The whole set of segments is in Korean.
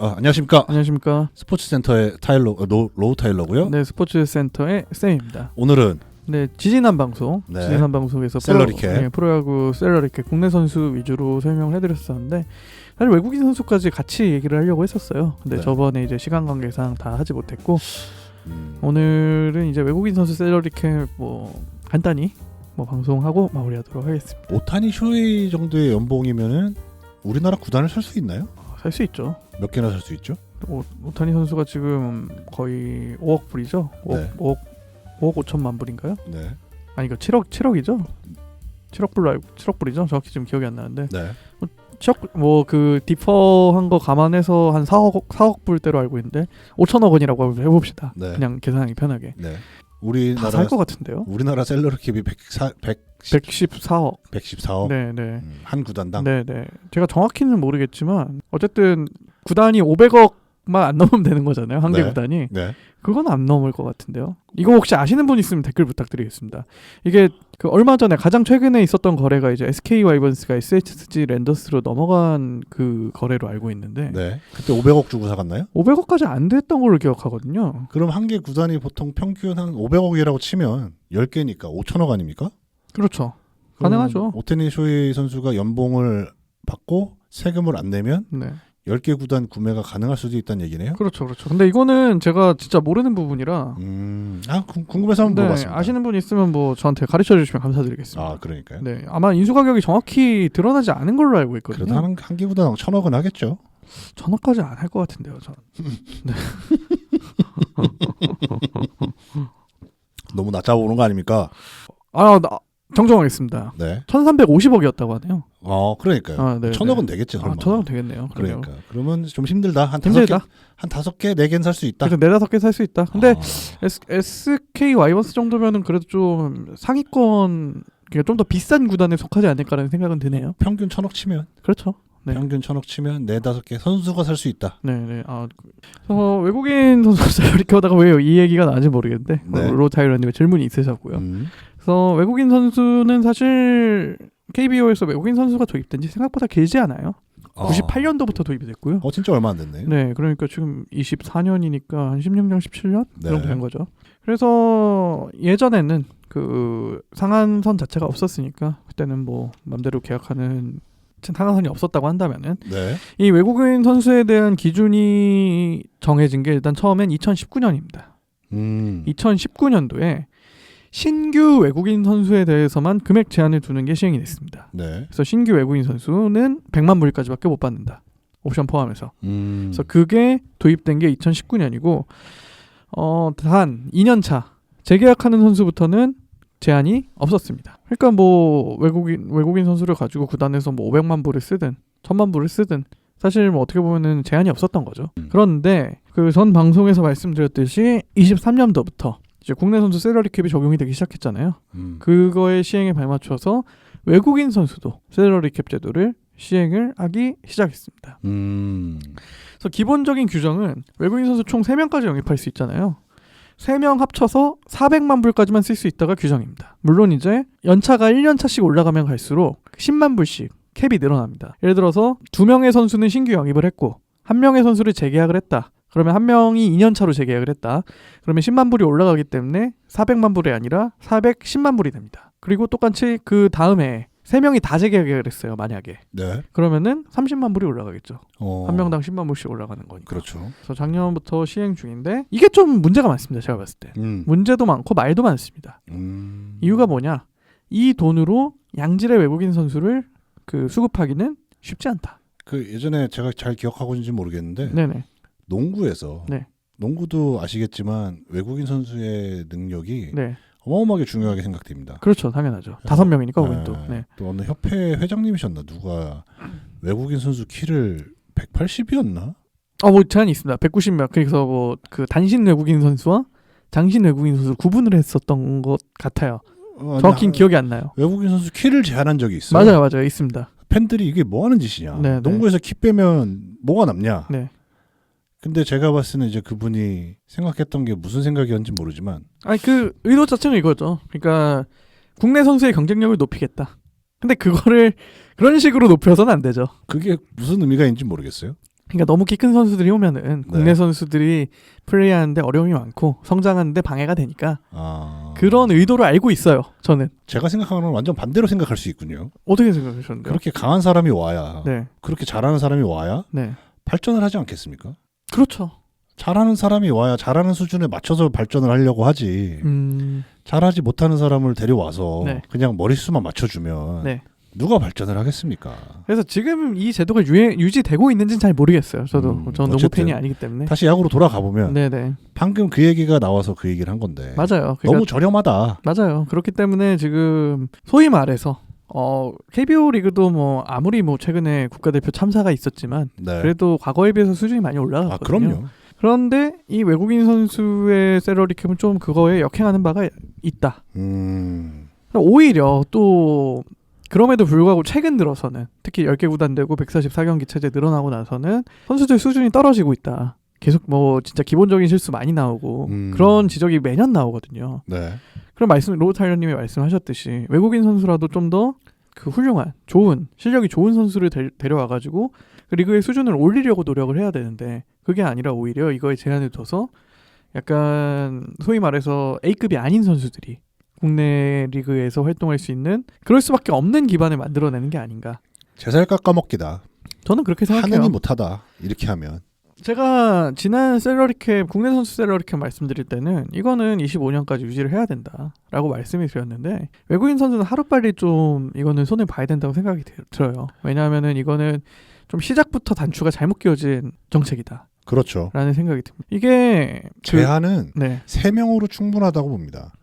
안녕하십니까. 안녕하십니까. 스포츠센터의 로우 타일러고요. 네, 스포츠센터의 쌤입니다. 오늘은 네, 지지난 방송에서 셀러리캡 프로야구 셀러리캡 국내 선수 위주로 설명을 해드렸었는데 사실 외국인 선수까지 같이 얘기를 하려고 했었어요. 근데 네. 저번에 이제 시간 관계상 다 하지 못했고 오늘은 이제 외국인 선수 셀러리캡 간단히 방송하고 마무리하도록 하겠습니다. 오타니 쇼헤이 정도의 연봉이면은 우리나라 구단을 살 수 있나요? 살 수 있죠. 몇 개나 살 수 있죠? 오타니 선수가 지금 거의 5억 불이죠. 5억 5천만 불인가요? 네. 아니 이거 7억이죠? 7억 불이죠? 정확히 지금 기억이 안 나는데. 네. 7억 그 디퍼한 거 감안해서 한 4억 불대로 알고 있는데 5천억 원이라고 해봅시다. 네. 그냥 계산하기 편하게. 네. 다 살 것 같은데요? 우리나라 셀러리캡이 114억. 114억. 네네. 한 구단당. 네네. 제가 정확히는 모르겠지만 어쨌든 구단이 500억만 안 넘으면 되는 거잖아요. 한 개 네. 구단이. 네. 그건 안 넘을 것 같은데요. 이거 혹시 아시는 분 있으면 댓글 부탁드리겠습니다. 이게 그 얼마 전에 가장 최근에 있었던 거래가 이제 SK 와이번스가 SSG 랜더스로 넘어간 그 거래로 알고 있는데 네. 그때 500억 주고 사갔나요? 500억까지 안 됐던 걸로 기억하거든요. 그럼 한 개 구단이 보통 평균 한 500억이라고 치면 10개니까 5천억 아닙니까? 그렇죠. 가능하죠. 오타니 쇼헤이 선수가 연봉을 받고 세금을 안 내면 네. 10개 구단 구매가 가능할 수도 있다는 얘기네요. 그렇죠. 근데 이거는 제가 진짜 모르는 부분이라 궁금해서 한번 물어봤습니다. 아시는 분 있으면 저한테 가르쳐 주시면 감사드리겠습니다. 그러니까요. 네, 아마 인수 가격이 정확히 드러나지 않은 걸로 알고 있거든요. 그래도 한 개 구단 1,000억은 하겠죠. 1,000억까지 안 할 것 같은데요, 저는. 네. 너무 낮잡아 보는 거 아닙니까? 정정하겠습니다. 네. 1,350억이었다고 하네요. 그러니까요. 네, 1,000억은 되겠지. 설마. 1,000억은 되겠네요. 그러니까. 그러면 좀 힘들다. 한 힘들다. 5개, 4개는 살 수 있다. 그래서 4-5개 살 수 있다. 근데 SK 와이번스 정도면은 그래도 좀 상위권, 그러니까 좀 더 비싼 구단에 속하지 않을까라는 생각은 드네요. 평균 1,000억 치면. 그렇죠. 네. 평균 1,000억 치면 4-5개 선수가 살 수 있다. 네네. 외국인 선수 이렇게 하다가 왜 이 얘기가 나는지 모르겠는데 네. 로타이러님의 질문이 있으셨고요. 그래서 외국인 선수는 사실 KBO에서 외국인 선수가 도입된 지 생각보다 길지 않아요. 98년도부터 도입이 됐고요. 진짜 얼마 안 됐네요. 네, 그러니까 지금 24년이니까 한 16년, 17년 네. 정도 된 거죠. 그래서 예전에는 그 상한선 자체가 없었으니까 그때는 맘대로 계약하는 상한선이 없었다고 한다면은 네. 이 외국인 선수에 대한 기준이 정해진 게 일단 처음엔 2019년입니다. 2019년도에 신규 외국인 선수에 대해서만 금액 제한을 두는 게 시행이 됐습니다. 네. 그래서 신규 외국인 선수는 100만 불까지밖에 못 받는다. 옵션 포함해서. 그래서 그게 도입된 게 2019년이고 단 2년 차 재계약하는 선수부터는 제한이 없었습니다. 그러니까 외국인 선수를 가지고 구단에서 500만 불을 쓰든 1000만 불을 쓰든 사실 어떻게 보면은 제한이 없었던 거죠. 그런데 그 전 방송에서 말씀드렸듯이 23년도부터 이제 국내 선수 셀러리캡이 적용이 되기 시작했잖아요. 그거의 시행에 발맞춰서 외국인 선수도 셀러리캡 제도를 시행을 하기 시작했습니다. 그래서 기본적인 규정은 외국인 선수 총 3명까지 영입할 수 있잖아요. 3명 합쳐서 400만 불까지만 쓸 수 있다가 규정입니다. 물론 이제 연차가 1년차씩 올라가면 갈수록 10만 불씩 캡이 늘어납니다. 예를 들어서 2명의 선수는 신규 영입을 했고 1명의 선수를 재계약을 했다. 그러면 1명이 2년차로 재계약을 했다. 그러면 10만 불이 올라가기 때문에 400만 불이 아니라 410만 불이 됩니다. 그리고 똑같이 그 다음에 3명이 다 재계약을 했어요. 만약에. 네. 그러면은 30만 불이 올라가겠죠. 한 명당 10만 불씩 올라가는 거니까. 그렇죠. 그래서 작년부터 시행 중인데 이게 좀 문제가 많습니다. 제가 봤을 때. 문제도 많고 말도 많습니다. 이유가 뭐냐? 이 돈으로 양질의 외국인 선수를 수급하기는 쉽지 않다. 예전에 제가 잘 기억하고 있는지 모르겠는데 네네. 농구에서 네. 농구도 아시겠지만 외국인 선수의 능력이 네. 어마어마하게 중요하게 생각됩니다. 그렇죠. 당연하죠. 5명이니까 거긴 또. 네. 또 어느 협회 회장님이셨나 누가 외국인 선수 키를 180이었나? 제한이 있습니다. 190명. 그래서 단신 외국인 선수와 장신 외국인 선수를 구분을 했었던 것 같아요. 정확히는 기억이 안 나요. 외국인 선수 키를 제한한 적이 있어요. 맞아요. 있습니다. 팬들이 이게 뭐 하는 짓이냐. 네, 농구에서 키 빼면 뭐가 남냐. 네. 근데 제가 봤을 때는 이제 그분이 생각했던 게 무슨 생각이었는지 모르지만 그 의도 자체는 이거죠. 그러니까 국내 선수의 경쟁력을 높이겠다. 근데 그거를 그런 식으로 높여서는 안 되죠. 그게 무슨 의미가 있는지 모르겠어요. 그러니까 너무 키 큰 선수들이 오면은 국내 네. 선수들이 플레이하는데 어려움이 많고 성장하는데 방해가 되니까 아. 그런 의도를 알고 있어요. 저는. 제가 생각하는 건 완전 반대로 생각할 수 있군요. 어떻게 생각하셨는데요? 그렇게 강한 사람이 와야 네. 그렇게 잘하는 사람이 와야 네. 발전을 하지 않겠습니까? 그렇죠. 잘하는 사람이 와야 잘하는 수준에 맞춰서 발전을 하려고 하지. 잘하지 못하는 사람을 데려와서 네. 그냥 머릿수만 맞춰주면 네. 누가 발전을 하겠습니까? 그래서 지금 이 제도가 유지되고 있는지는 잘 모르겠어요. 저는 농구 어쨌든 팬이 아니기 때문에. 다시 야구로 돌아가 보면 네네. 방금 그 얘기가 나와서 그 얘기를 한 건데 맞아요. 그러니까 너무 저렴하다. 맞아요. 그렇기 때문에 지금 소위 말해서 KBO 리그도 뭐 아무리 뭐 최근에 국가대표 참사가 있었지만 네. 그래도 과거에 비해서 수준이 많이 올라갔거든요. 아 그럼요. 그런데 이 외국인 선수의 셀러리 캡은 좀 그거에 역행하는 바가 있다. 오히려 또 그럼에도 불구하고 최근 들어서는 특히 10개 구단 되고 144경기 체제 늘어나고 나서는 선수들 수준이 떨어지고 있다. 계속 뭐 진짜 기본적인 실수 많이 나오고 그런 지적이 매년 나오거든요. 네. 그런 말씀 로우 타일러님이 말씀하셨듯이 외국인 선수라도 좀 더 그 훌륭한 좋은 실력이 좋은 선수를 데려와가지고 그 리그의 수준을 올리려고 노력을 해야 되는데 그게 아니라 오히려 이거에 제한을 둬서 약간 소위 말해서 A급이 아닌 선수들이 국내 리그에서 활동할 수 있는 그럴 수밖에 없는 기반을 만들어내는 게 아닌가. 제살 깎아먹기다. 저는 그렇게 생각해요. 하느니 못하다. 이렇게 하면. 제가 지난 셀러리캡 국내 선수 셀러리캡 말씀드릴 때는 이거는 25년까지 유지를 해야 된다라고 말씀을 드렸는데 외국인 선수는 하루빨리 좀 이거는 손을 봐야 된다고 생각이 들어요. 왜냐하면은 이거는 좀 시작부터 단추가 잘못 끼워진 정책이다. 그렇죠. 라는 생각이 듭니다. 이게 제한은 네. 3명으로 충분하다고 봅니다.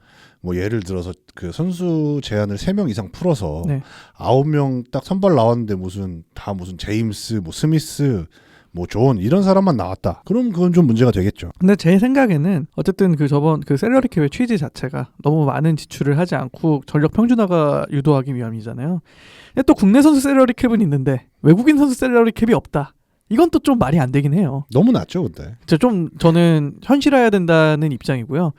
뭐 예를 들어서 그 선수 제한을 3명 이상 풀어서 네. 9명 딱 선발 나왔는데 무슨 제임스, 뭐 스미스, 뭐 존 이런 사람만 나왔다. 그럼 그건 좀 문제가 되겠죠. 근데 제 생각에는 어쨌든 그 저번 그 셀러리 캡의 취지 자체가 너무 많은 지출을 하지 않고 전력 평준화가 유도하기 위함이잖아요. 근데 또 국내 선수 셀러리 캡은 있는데 외국인 선수 셀러리 캡이 없다. 이건 또 좀 말이 안 되긴 해요. 너무 낮죠, 근데. 저는 현실화해야 된다는 입장이고요.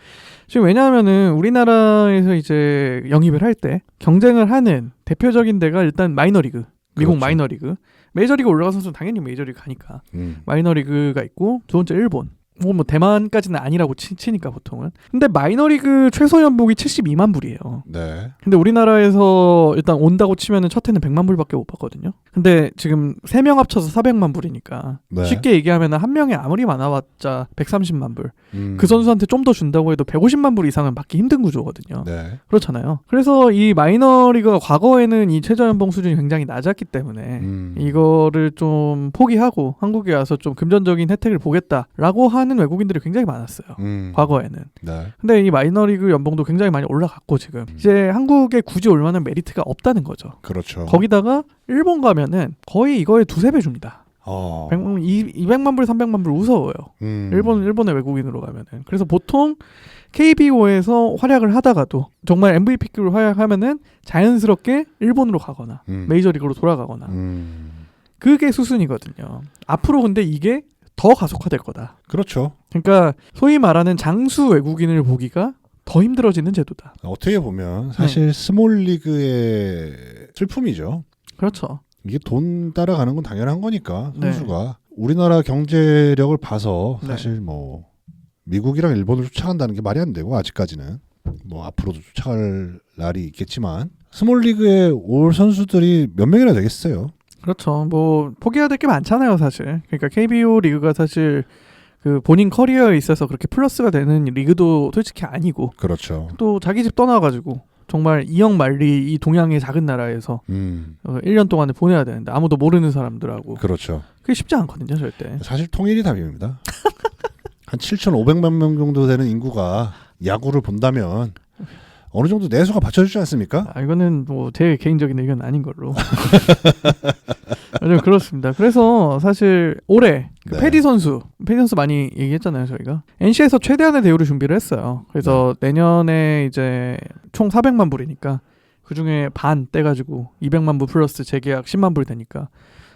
지금 왜냐하면은 우리나라에서 이제 영입을 할 때 경쟁을 하는 대표적인 데가 일단 마이너리그, 미국 그렇죠. 마이너리그. 메이저리그 올라간 선수는 당연히 메이저리그 가니까 마이너리그가 있고 두 번째 일본 뭐 대만까지는 아니라고 치니까 보통은. 근데 마이너리그 최소 연봉이 72만 불이에요. 네. 근데 우리나라에서 일단 온다고 치면은 첫 해는 100만 불밖에 못 받거든요. 근데 지금 3명 합쳐서 400만 불이니까 네. 쉽게 얘기하면 한 명이 아무리 많아봤자 130만 불. 그 음. 선수한테 좀 더 준다고 해도 150만 불 이상은 받기 힘든 구조거든요. 네. 그렇잖아요. 그래서 이 마이너리그가 과거에는 이 최저연봉 수준이 굉장히 낮았기 때문에 이거를 좀 포기하고 한국에 와서 좀 금전적인 혜택을 보겠다라고 하는 외국인들이 굉장히 많았어요. 과거에는. 네. 근데 이 마이너리그 연봉도 굉장히 많이 올라갔고 지금 이제 한국에 굳이 올 만한 메리트가 없다는 거죠. 그렇죠. 거기다가 일본 가면은 거의 이거에 2-3배 줍니다. 200만 불, 300만 불 무서워요. 일본의 외국인으로 가면은. 그래서 보통 KBO에서 활약을 하다가도 정말 MVP급으로 활약하면은 자연스럽게 일본으로 가거나 메이저리그로 돌아가거나 그게 수순이거든요. 앞으로 근데 이게 더 가속화될 거다. 그렇죠. 그러니까 소위 말하는 장수 외국인을 보기가 더 힘들어지는 제도다. 어떻게 보면 사실 스몰리그의 슬픔이죠. 그렇죠. 이게 돈 따라가는 건 당연한 거니까 네. 선수가 우리나라 경제력을 봐서 네. 사실 뭐 미국이랑 일본을 쫓아간다는 게 말이 안 되고 아직까지는 뭐 앞으로도 쫓아갈 날이 있겠지만 스몰리그에 올 선수들이 몇 명이나 되겠어요. 그렇죠. 뭐 포기해야 될 게 많잖아요, 사실. 그러니까 KBO 리그가 사실 그 본인 커리어에 있어서 그렇게 플러스가 되는 리그도 솔직히 아니고. 그렇죠. 또 자기 집 떠나가지고 정말 이영 말리 이 동양의 작은 나라에서 1년 동안을 보내야 되는데 아무도 모르는 사람들하고. 그렇죠. 그게 쉽지 않거든요, 절대. 사실 통일이 답입니다. 한 7,500만 명 정도 되는 인구가 야구를 본다면 어느 정도 내수가 받쳐주지 않습니까? 이거는 뭐 제 개인적인 의견은 아닌 걸로. 좀 그렇습니다. 그래서 사실 올해 네. 패디 선수 많이 얘기했잖아요, 저희가. NC에서 최대한의 대우를 준비를 했어요. 그래서 내년에 이제 총 400만 불이니까 그 중에 반 떼가지고 200만 불 플러스 재계약 10만 불 되니까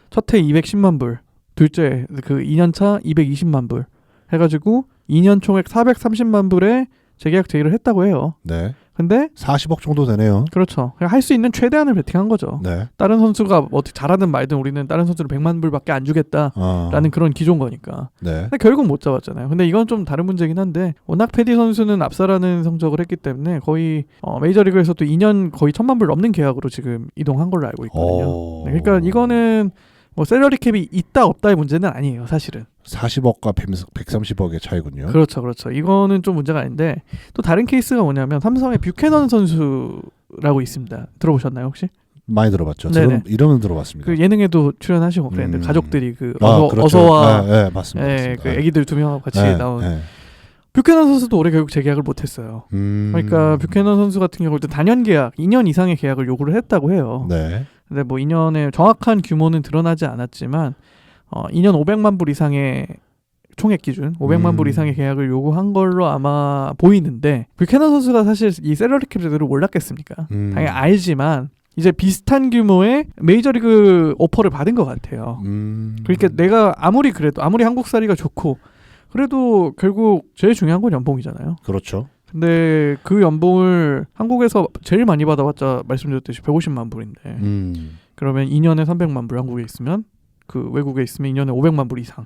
첫 해 210만 불, 둘째 그 2년차 220만 불 해가지고 2년 총액 430만 불에 재계약 제의를 했다고 해요. 네. 근데 40억 정도 되네요. 그렇죠. 할 수 있는 최대한을 베팅한 거죠. 네. 다른 선수가 어떻게 잘하든 말든 우리는 다른 선수를 100만 불밖에 안 주겠다라는 그런 기조인 거니까. 네. 근데 결국 못 잡았잖아요. 근데 이건 좀 다른 문제긴 한데 워낙 패디 선수는 압살하는 성적을 했기 때문에 거의 메이저리그에서도 2년 거의 1,000만 불 넘는 계약으로 지금 이동한 걸로 알고 있거든요. 네, 그러니까 이거는 뭐 셀러리 캡이 있다 없다의 문제는 아니에요. 사실은. 40억과 130억의 차이군요. 그렇죠. 이거는 좀 문제가 아닌데 또 다른 케이스가 뭐냐면 삼성의 뷰캐넌 선수라고 있습니다. 들어보셨나요 혹시? 많이 들어봤죠. 네네. 이름은 들어봤습니다. 그 예능에도 출연하시고 그랬는데 가족들이 그 그렇죠. 어서와 네, 맞습니다. 그 아기들 2명하고 같이 네, 나온 네. 뷰캐넌 선수도 올해 결국 재계약을 못했어요. 그러니까 뷰캐넌 선수 같은 경우도 단연 계약, 2년 이상의 계약을 요구를 했다고 해요. 네. 근데 뭐 2년의 정확한 규모는 드러나지 않았지만 2년 500만 불 이상의 총액 기준 500만 불 이상의 계약을 요구한 걸로 아마 보이는데 뷰캐넌 선수가 사실 이 셀러리 캡 제도를 몰랐겠습니까? 당연히 알지만 이제 비슷한 규모의 메이저리그 오퍼를 받은 것 같아요. 그러니까 내가 아무리 한국살이가 좋고 그래도 결국 제일 중요한 건 연봉이잖아요. 그렇죠. 근데 그 연봉을 한국에서 제일 많이 받아봤자 말씀드렸듯이 150만 불인데 그러면 2년에 300만 불 한국에 있으면 그 외국에 있으면 2년에 500만 불 이상.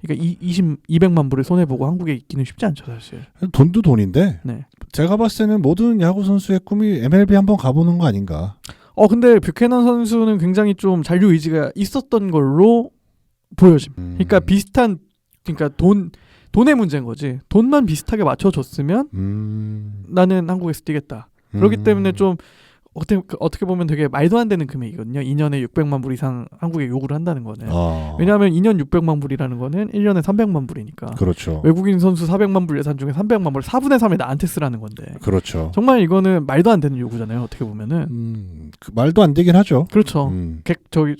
그러니까 200만 불을 손해보고 한국에 있기는 쉽지 않죠 사실. 돈도 돈인데 네. 제가 봤을 때는 모든 야구 선수의 꿈이 MLB 한번 가보는 거 아닌가. 근데 뷰캐넌 선수는 굉장히 좀 잔류 의지가 있었던 걸로 보여짐. 그러니까 그러니까 돈의 문제인 거지. 돈만 비슷하게 맞춰줬으면 나는 한국에서 뛰겠다. 그렇기 때문에 좀 어떻게 보면 되게 말도 안 되는 금액이거든요. 2년에 600만 불 이상 한국에 요구를 한다는 거는. 왜냐하면 2년 600만 불이라는 거는 1년에 300만 불이니까. 그렇죠. 외국인 선수 400만 불 예산 중에 300만 불 4분의 3을 나한테 쓰라는 건데. 그렇죠. 정말 이거는 말도 안 되는 요구잖아요. 어떻게 보면은. 그 말도 안 되긴 하죠. 그렇죠.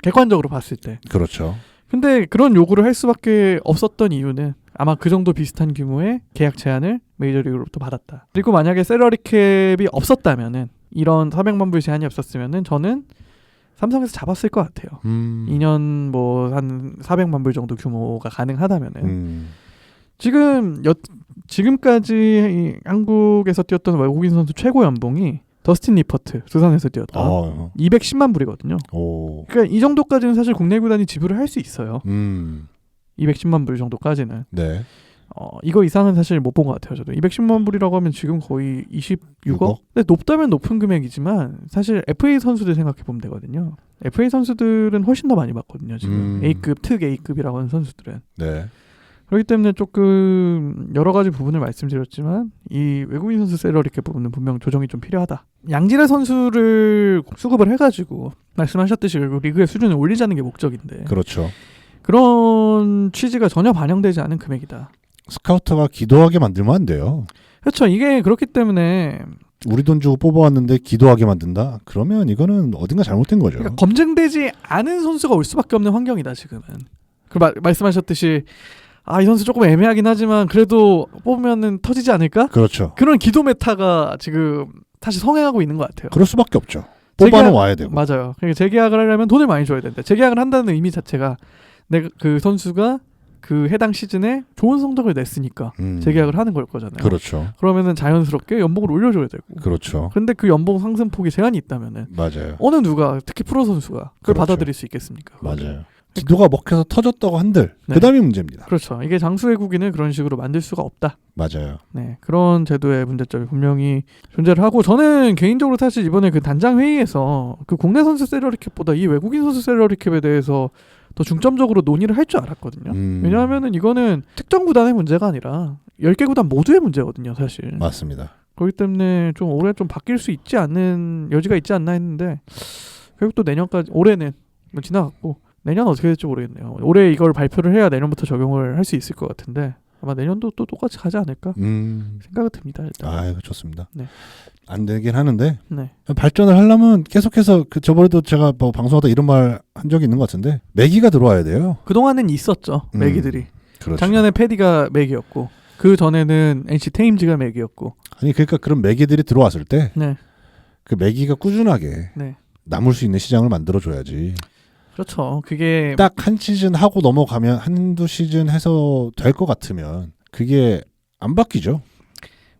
객관적으로 봤을 때. 그렇죠. 근데 그런 요구를 할 수밖에 없었던 이유는 아마 그 정도 비슷한 규모의 계약 제한을 메이저리그로부터 받았다. 그리고 만약에 셀러리 캡이 없었다면은 이런 400만 불 제한이 없었으면은 저는 삼성에서 잡았을 것 같아요. 2년 뭐 한 400만 불 정도 규모가 가능하다면은 지금까지 한국에서 뛰었던 외국인 선수 최고 연봉이 더스틴 리퍼트 두산에서 뛰었다. 210만 불이거든요. 그러니까 이 정도까지는 사실 국내 구단이 지불을 할 수 있어요. 210만 불 정도까지는. 네. 이거 이상은 사실 못 본 것 같아요. 저도 210만 불이라고 하면 지금 거의 26억? 근데 높다면 높은 금액이지만 사실 FA 선수들 생각해 보면 되거든요. FA 선수들은 훨씬 더 많이 받거든요. 지금 A급, 특 A급이라고 하는 선수들은. 네. 그렇기 때문에 조금 여러 가지 부분을 말씀드렸지만 이 외국인 선수 셀러리 캡 부분은 분명 조정이 좀 필요하다. 양질의 선수를 수급을 해가지고 말씀하셨듯이 결국 리그의 수준을 올리자는 게 목적인데. 그렇죠. 그런 취지가 전혀 반영되지 않은 금액이다. 스카우터가 기도하게 만들면 안 돼요. 그렇죠. 이게 그렇기 때문에 우리 돈 주고 뽑아왔는데 기도하게 만든다? 그러면 이거는 어딘가 잘못된 거죠. 그러니까 검증되지 않은 선수가 올 수밖에 없는 환경이다 지금은. 말씀하셨듯이 이 선수 조금 애매하긴 하지만 그래도 뽑으면은 터지지 않을까? 그렇죠. 그런 기도 메타가 지금 사실 성행하고 있는 것 같아요. 그럴 수밖에 없죠. 뽑아는 와야 되고. 맞아요. 그러니까 재계약을 하려면 돈을 많이 줘야 된다. 재계약을 한다는 의미 자체가 내가 그 선수가 그 해당 시즌에 좋은 성적을 냈으니까 재계약을 하는 걸 거잖아요. 그렇죠. 그러면은 자연스럽게 연봉을 올려줘야 되고. 그렇죠. 그런데 그 연봉 상승폭이 제한이 있다면은 맞아요. 어느 누가 특히 프로 선수가 그걸 그렇죠. 받아들일 수 있겠습니까? 맞아요. 기도가 먹혀서 터졌다고 한들 네. 그다음이 문제입니다. 그렇죠. 이게 장수 외국인을 그런 식으로 만들 수가 없다. 맞아요. 네, 그런 제도의 문제점이 분명히 존재를 하고 저는 개인적으로 사실 이번에 그 단장 회의에서 그 국내 선수 셀러리 캡보다 이 외국인 선수 셀러리 캡에 대해서 더 중점적으로 논의를 할 줄 알았거든요. 왜냐하면은 이거는 특정 구단의 문제가 아니라 10개 구단 모두의 문제거든요, 사실. 맞습니다. 그렇기 때문에 좀 올해 좀 바뀔 수 있지 않는 여지가 있지 않나 했는데 결국 또 내년까지 올해는 뭐 지나갔고 내년 어떻게 될지 모르겠네요. 올해 이걸 발표를 해야 내년부터 적용을 할 수 있을 것 같은데 아마 내년도 또 똑같이 가지 않을까 생각이 듭니다. 일단. 이거 좋습니다. 네. 안 되긴 하는데 네. 발전을 하려면 계속해서 저번에도 제가 뭐 방송하다 이런 말 한 적이 있는 것 같은데 매기가 들어와야 돼요. 그동안은 있었죠. 매기들이. 그렇죠. 작년에 패디가 매기였고 그 전에는 NC 테임즈가 매기였고. 아니 그러니까 그런 매기들이 들어왔을 때 네. 그 매기가 꾸준하게 네. 남을 수 있는 시장을 만들어줘야지. 그렇죠. 그게 딱 한 시즌 하고 넘어가면 한두 시즌 해서 될 것 같으면 그게 안 바뀌죠.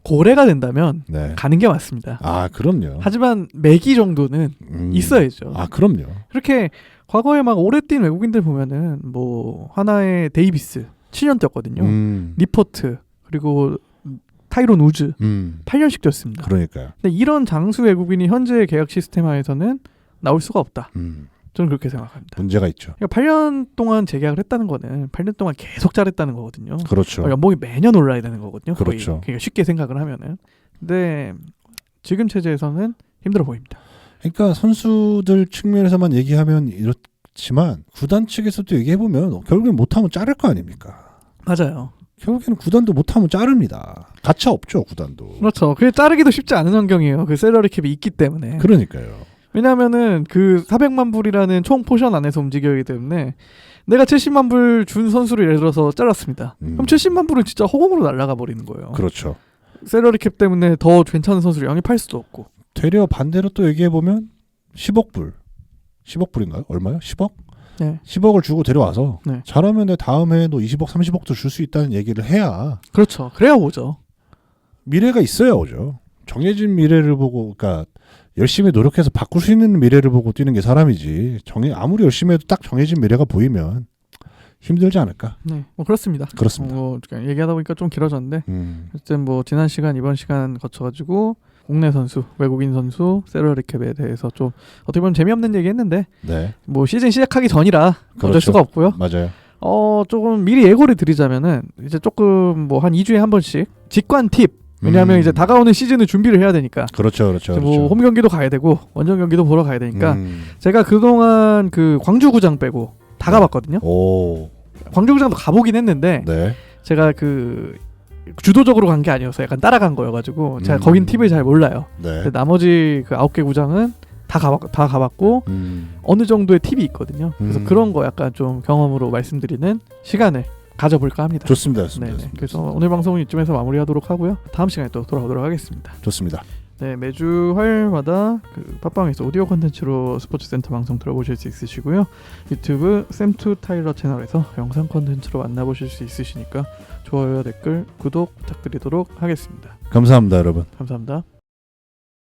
고래가 된다면 네. 가는 게 맞습니다. 아 그럼요. 하지만 매기 정도는 있어야죠. 아 그럼요. 그렇게 과거에 막 오래 뛴 외국인들 보면은 뭐 하나의 데이비스 7년 뛰었거든요. 니포트 그리고 타이론 우즈 8년씩 뛰었습니다. 그러니까요. 근데 이런 장수 외국인이 현재 계약 시스템 하에서는 나올 수가 없다. 저는 그렇게 생각합니다. 문제가 있죠. 그러니까 8년 동안 재계약을 했다는 거는 8년 동안 계속 잘했다는 거거든요. 그렇죠. 연봉이 매년 올라야 되는 거거든요. 거의. 그렇죠. 그러니까 쉽게 생각을 하면은. 근데 지금 체제에서는 힘들어 보입니다. 그러니까 선수들 측면에서만 얘기하면 이렇지만 구단 측에서도 얘기해보면 결국엔 못하면 자를 거 아닙니까? 맞아요. 결국에는 구단도 못하면 자릅니다. 가차 없죠 구단도. 그렇죠. 그게 자르기도 쉽지 않은 환경이에요. 그 셀러리 캡이 있기 때문에. 그러니까요. 왜냐하면은 그 400만 불이라는 총 포션 안에서 움직이기 때문에 내가 70만 불 준 선수를 예를 들어서 잘랐습니다. 그럼 70만 불은 진짜 허공으로 날아가 버리는 거예요. 그렇죠. 셀러리 캡 때문에 더 괜찮은 선수를 영입할 수도 없고. 되려 반대로 또 얘기해보면 10억 불. 10억 불인가요? 얼마요? 10억? 네. 10억을 주고 데려와서 네. 잘하면 내 다음 해에도 20억, 30억도 줄 수 있다는 얘기를 해야 그렇죠. 그래야 오죠. 미래가 있어야 오죠. 정해진 미래를 보고, 그러니까 열심히 노력해서 바꿀 수 있는 미래를 보고 뛰는 게 사람이지. 아무리 열심히 해도 딱 정해진 미래가 보이면 힘들지 않을까? 네, 뭐 그렇습니다. 그렇습니다. 얘기하다 보니까 좀 길어졌는데 어쨌든 뭐 지난 시간 이번 시간 거쳐가지고 국내 선수, 외국인 선수 셀러리 캡에 대해서 좀 어떻게 보면 재미없는 얘기했는데 네, 뭐 시즌 시작하기 전이라 어쩔 그렇죠. 수가 없고요. 맞아요. 조금 미리 예고를 드리자면은 이제 조금 뭐 한 2주에 한 번씩 직관 팁. 왜냐하면 이제 다가오는 시즌을 준비를 해야 되니까. 그렇죠, 그렇죠. 뭐 홈 경기도 가야 되고 원정 경기도 보러 가야 되니까 제가 그동안 그 광주구장 빼고 다 가봤거든요. 오, 광주구장도 가보긴 했는데 네, 제가 그 주도적으로 간 게 아니어서 약간 따라간 거여가지고 제가 거긴 팁을 잘 몰라요. 네. 근데 나머지 그 9개 구장은 다 가봤고 어느 정도의 팁이 있거든요. 그래서 그런 거 약간 좀 경험으로 말씀드리는 시간을 가져볼까 합니다. 좋습니다, 좋습니다. 네네. 그래서 오늘 방송은 이쯤에서 마무리하도록 하고요. 다음 시간에 또 돌아오도록 하겠습니다. 좋습니다. 네, 매주 화요일마다 그 팟빵에서 오디오 콘텐츠로 스포츠센터 방송 들어보실 수 있으시고요. 유튜브 샘투 타일러 채널에서 영상 콘텐츠로 만나보실 수 있으시니까 좋아요, 댓글, 구독 부탁드리도록 하겠습니다. 감사합니다, 여러분. 감사합니다.